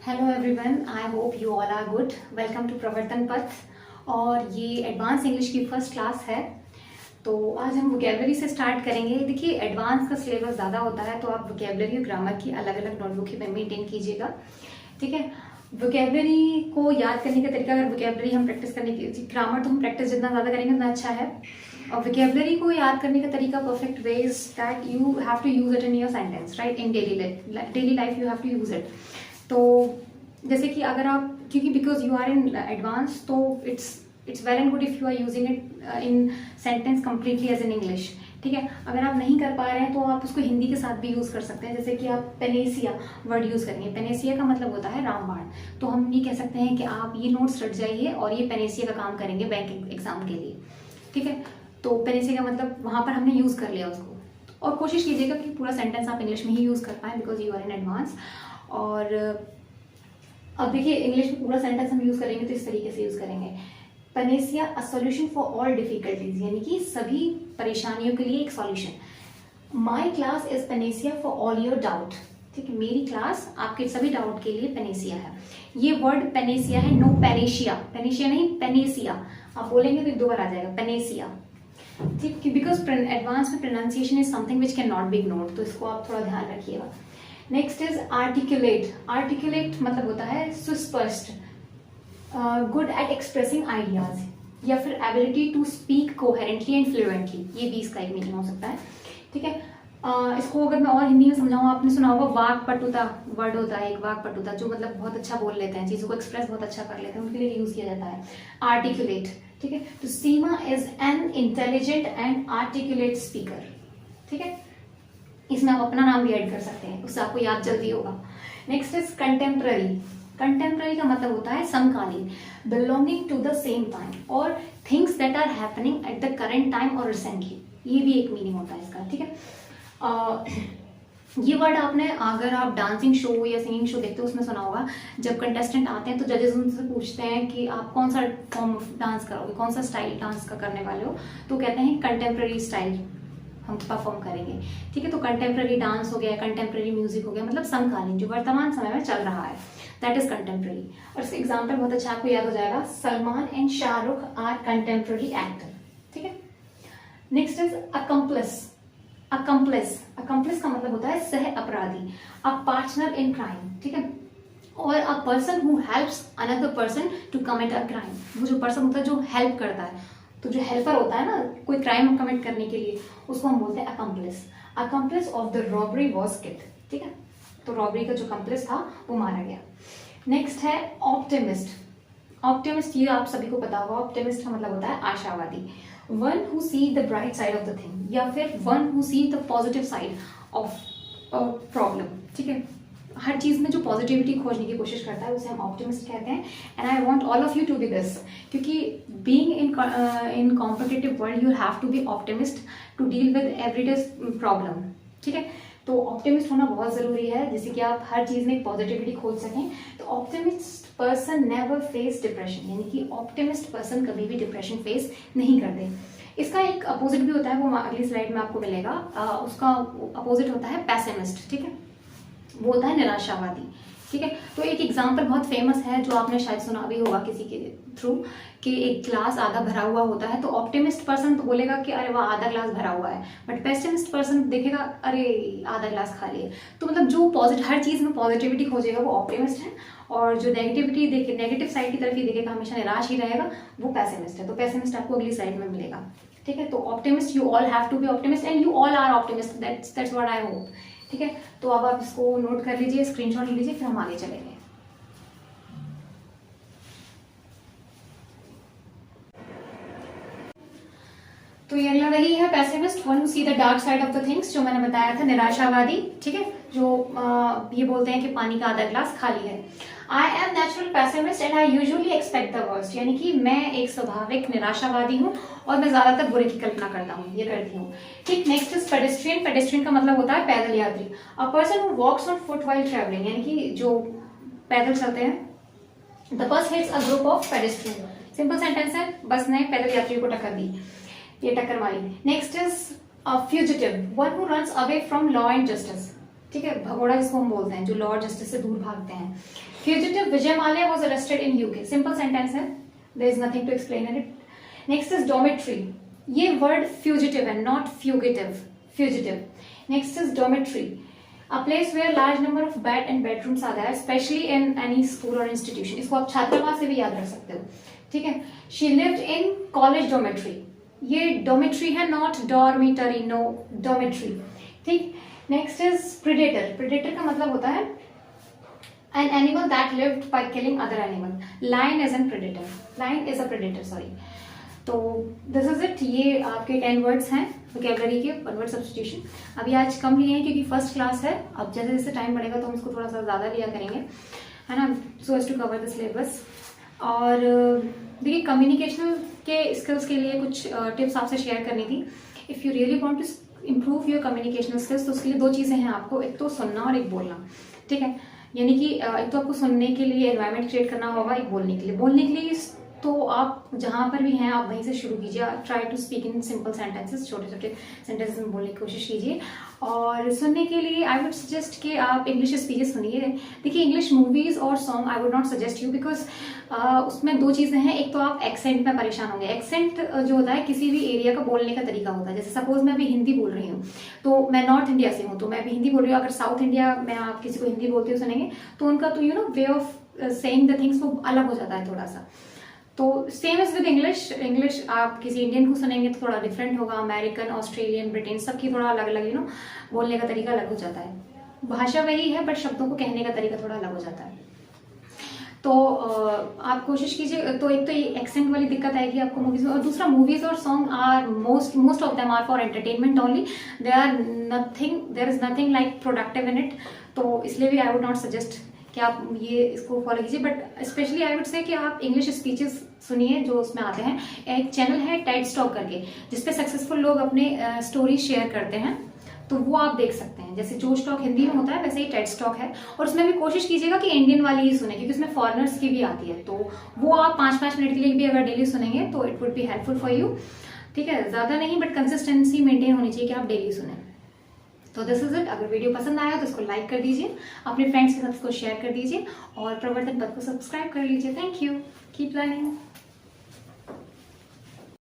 Hello everyone, I hope you all are good. Welcome to Pravartan Path. और ये advance English की first class है। तो आज हम वोकेबलरी से स्टार्ट करेंगे। देखिए, एडवांस का सिलेबस ज़्यादा होता है तो आप वोकेबलरी और ग्रामर की अलग अलग नोटबुक में मेंटेन कीजिएगा, ठीक है। वोकेबलरी को याद करने का तरीका, अगर वोकेबलरी हम प्रैक्टिस करने की, ग्रामर तो हम प्रैक्टिस जितना ज़्यादा करेंगे उतना अच्छा है। और वोकेबलरी को याद करने का तरीका perfect way is that you have to use it in your sentence, right. In daily life you have to use it. तो जैसे कि अगर आप, क्योंकि because you are in advance, तो it's well and good if you are using it in sentence completely as in English, ठीक है। अगर आप नहीं कर पा रहे हैं तो आप उसको हिंदी के साथ भी यूज कर सकते हैं। जैसे कि आप पेनेसिया वर्ड यूज करेंगे। पेनेसिया का मतलब होता है रामबाण। तो हम ये कह सकते हैं कि आप ये नोट्स रट जाइए और ये पेनेसिया का काम करेंगे बैंक एग्जाम के लिए, ठीक है। तो पेनेसिया का मतलब वहां पर हमने यूज कर लिया उसको। और कोशिश कीजिएगा कि पूरा सेंटेंस आप इंग्लिश में ही यूज कर पाए, because you are in advance. और अब देखिए, इंग्लिश में पूरा सेंटेंस हम यूज करेंगे तो इस तरीके से यूज करेंगे। Panacea a solution for all difficulties, यानी कि सभी परेशानियों के लिए एक solution. My class is panacea for all your doubt, ठीक है। मेरी क्लास आपके सभी डाउट के लिए पेनेसिया है। ये वर्ड पेनेसिया है, नो पेनेशिया। पेनेशिया नहीं, पेनेसिया। आप बोलेंगे तो दो बार आ जाएगा, पेनेसिया, ठीक। बिकॉज एडवांस में pronunciation is something which can not be ignored, तो इसको आप थोड़ा ध्यान रखिएगा। Next is articulate. आर्टिकुलेट मतलब होता है सुस्पष्ट, गुड एट एक्सप्रेसिंग आइडियाज, या फिर ability to speak coherently and fluently. ये भी इसका एक मीनिंग हो सकता है, ठीक है। इसको अगर मैं और हिंदी में समझाऊँ, आपने सुना होगा वाक्पटुता वर्ड होता है एक, वाक्पटुता, जो मतलब बहुत अच्छा बोल लेते हैं, चीजों को एक्सप्रेस बहुत अच्छा कर लेते हैं, उनके लिए यूज किया जाता है आर्टिकुलेट, ठीक है। तो Seema is an intelligent and articulate speaker, ठीक है। इसमें आप अपना नाम भी ऐड कर सकते हैं, उससे आपको याद जल्दी होगा। Next is contemporary. कंटेम्प्ररी का मतलब होता है समकालीन, belonging to the same time और things that are happening at the current time और रिसेंटली। ये भी एक मीनिंग होता है इसका, ठीक है। ये वर्ड आपने, अगर आप डांसिंग शो या सिंगिंग शो देखते हो उसमें सुना होगा। जब कंटेस्टेंट आते हैं तो जजेस उनसे पूछते हैं कि आप कौन सा फॉर्म ऑफ डांस करोगे, कौन सा स्टाइल डांस का करने वाले हो, तो कहते हैं कंटेम्प्ररी स्टाइल हम परफॉर्म करेंगे, ठीक है। तो कंटेम्प्ररी डांस हो गया, कंटेम्प्ररी म्यूजिक हो गया, मतलब समकालीन, जो वर्तमान समय में चल रहा है, दैट इज कंटेम्प्ररी। और इसका एग्जाम्पल बहुत अच्छा आपको याद हो जाएगा, Salman and Shahrukh are contemporary actor, ठीक है। Next is accomplice. Accomplice, accomplice का मतलब होता है सह अपराधी, अ पार्टनर इन क्राइम, ठीक है। और a person who helps another person to commit a crime. वो जो पर्सन होता है जो हेल्प करता है, तो जो हेल्पर होता है ना कोई क्राइम कमिट करने के लिए, उसको हम बोलते हैं accomplish. Accomplish of the robbery was killed, ठीक है। तो रॉबरी का जो कम्प्लिस था वो मारा गया। नेक्स्ट है ऑप्टिमिस्ट। ऑप्टिमिस्ट ये आप सभी को पता होगा, ऑप्टिमिस्ट का मतलब होता है आशावादी, one who see the bright side of the thing, या फिर one who see the positive side of problem, ठीक है। हर चीज में जो पॉजिटिविटी खोजने की कोशिश करता है उसे हम ऑप्टिमिस्ट कहते हैं। And I want all of you to be this, क्योंकि being in competitive world you have to be optimist to deal with everyday problem, ठीक है। तो ऑप्टिमिस्ट होना बहुत जरूरी है, जिससे कि आप हर चीज में पॉजिटिविटी खोज सकें। तो optimist person never face depression, यानी कि ऑप्टिमिस्ट पर्सन कभी भी डिप्रेशन फेस नहीं करते। इसका एक अपोजिट भी होता है, वो अगली स्लाइड में आपको मिलेगा। उसका अपोजिट होता है पैसिमिस्ट, ठीक है। वो होता है निराशावादी, ठीक है। तो एक एग्जाम्पल बहुत फेमस है जो आपने शायद सुना भी होगा किसी के थ्रू, कि एक ग्लास आधा भरा हुआ होता है तो ऑप्टिमिस्ट पर्सन तो बोलेगा कि अरे वाह आधा ग्लास भरा हुआ है, बट पेसिमिस्ट पर्सन देखेगा अरे आधा ग्लास खाली है। तो मतलब जो पॉजिटिव, हर चीज में पॉजिटिविटी खोजेगा वो ऑप्टिमिस्ट है, और जो नेगेटिविटी देखे, नेगेटिव साइड की तरफ ही देखेगा, हमेशा निराश ही रहेगा, वो पेसिमिस्ट है। तो पेसिमिस्ट आपको अगली साइड में मिलेगा, ठीक है। तो optimist, you all have to be optimist and you all are optimist, that's what I hope, ठीक है। तो अब आप इसको नोट कर लीजिए, स्क्रीनशॉट ले लीजिए, फिर हम आगे चलेंगे। तो ये अगला वही है pessimist, one who see the dark side of the things, जो मैंने बताया था, निराशावादी, ठीक है। जो ये बोलते हैं कि पानी का आधा ग्लास खाली है। I am natural pessimist and I usually expect the worst, यानी कि मैं एक स्वाभाविक निराशावादी हूँ और मैं ज्यादातर बुरे की कल्पना करता हूँ, ये करती हूँ, ठीक। Next is pedestrian. पेडेस्ट्रियन का मतलब होता है पैदल यात्री, a person who walks on foot while travelling, यानी कि जो पैदल चलते हैं। The bus hits a group of pedestrian. Simple sentence है, बस ने पैदल यात्रियों को टक्कर दी, ये टक्कर मारी। Next is fugitive, one who runs away from law and justice, ठीक है, भगोड़ा जिसको हम बोलते हैं, जो लॉ जस्टिस से दूर भागते हैं। Fugitive Vijay Mallya was arrested in UK. Simple sentence है, there is nothing to explain in it. Next is dormitory. ये वर्ड फ्यूजिटिव है, not fugitive, fugitive. Next is dormitory, a place where large number of bed and bedrooms are there, especially in any school or institution। इसको आप छात्रावास से भी याद रख सकते हो, ठीक है। She lived in college dormitory। ये dormitory है, not dormitory, no, dormitory, ठीक। Next is predator। predator का मतलब होता है an animal that lived by killing other animal। lion is a predator, lion is a predator, sorry। तो this is it, ये आपके 10 वर्ड्स हैं वोकैबुलरी के, वन वर्ड सब्स्टिट्यूशन। अभी आज कम लिए हैं क्योंकि फर्स्ट क्लास है, अब जैसे जैसे टाइम बढ़ेगा तो हम इसको थोड़ा सा ज़्यादा लिया करेंगे, है ना, so as to cover the syllabus. और देखिए कम्युनिकेशनल के स्किल्स के लिए कुछ टिप्स आपसे शेयर करनी थी। If you really want to improve your communicational skills, तो उसके लिए 2 चीज़ें हैं आपको, एक तो सुनना और एक बोलना, ठीक है। यानी कि एक तो आपको सुनने के लिए एनवायरनमेंट क्रिएट करना होगा, एक बोलने के लिए। बोलने के लिए तो आप जहाँ पर भी हैं आप वहीं से शुरू कीजिए। Try to speak in simple sentences, छोटे छोटे सेंटेंसेस में बोलने की कोशिश कीजिए। और सुनने के लिए आई वुड सजेस्ट कि आप इंग्लिश स्पीचेस सुनिए। देखिए इंग्लिश मूवीज और song I would not suggest you, because उसमें 2 चीज़ें हैं। एक तो आप एक्सेंट में परेशान होंगे। एक्सेंट जो होता है किसी भी एरिया का बोलने का तरीका होता है। जैसे सपोज मैं अभी हिंदी बोल रही हूँ, तो मैं नॉर्थ इंडिया से हूँ तो मैं अभी हिंदी बोल रही हूँ। अगर साउथ इंडिया में आप किसी को हिंदी बोलते हुए सुनेंगे तो उनका तो you know way of saying the things वो अलग हो जाता है थोड़ा सा। तो same is with English. English आप किसी इंडियन को सुनेंगे तो थोड़ा डिफरेंट होगा। अमेरिकन, ऑस्ट्रेलियन, ब्रिटेन, सबकी थोड़ा अलग अलग यू नो बोलने का तरीका अलग हो जाता है। भाषा वही है बट शब्दों को कहने का तरीका थोड़ा अलग हो जाता है। तो आप कोशिश कीजिए। तो एक तो ये एक्सेंट वाली दिक्कत आएगी आपको मूवीज में, और दूसरा मूवीज और song are most of them are for entertainment only. There is nothing like productive in it. तो इसलिए भी आई वुड नॉट सजेस्ट कि आप ये इसको फॉलो कीजिए। But specially I would say कि आप इंग्लिश स्पीचेस सुनिए जो उसमें आते हैं। एक चैनल है टेड स्टॉक करके, जिसपे सक्सेसफुल लोग अपने स्टोरी शेयर करते हैं, तो वो आप देख सकते हैं। जैसे जो स्टॉक हिंदी में होता है वैसे ही टेड स्टॉक है। और उसमें भी कोशिश कीजिएगा कि इंडियन वाली ही सुने, क्योंकि उसमें फॉरेनर्स की भी आती है। तो वो आप 5-5 मिनट के लिए भी अगर डेली सुनेंगे तो it would be helpful for you, ठीक है। ज़्यादा नहीं बट कंसिस्टेंसी मेंटेन होनी चाहिए कि आप डेली सुने। तो दिस इज इट। अगर वीडियो पसंद आया तो इसको लाइक कर दीजिए, अपने फ्रेंड्स के साथ इसको शेयर कर दीजिए और प्रवर्तन पथ को सब्सक्राइब कर लीजिए। Thank you, keep learning.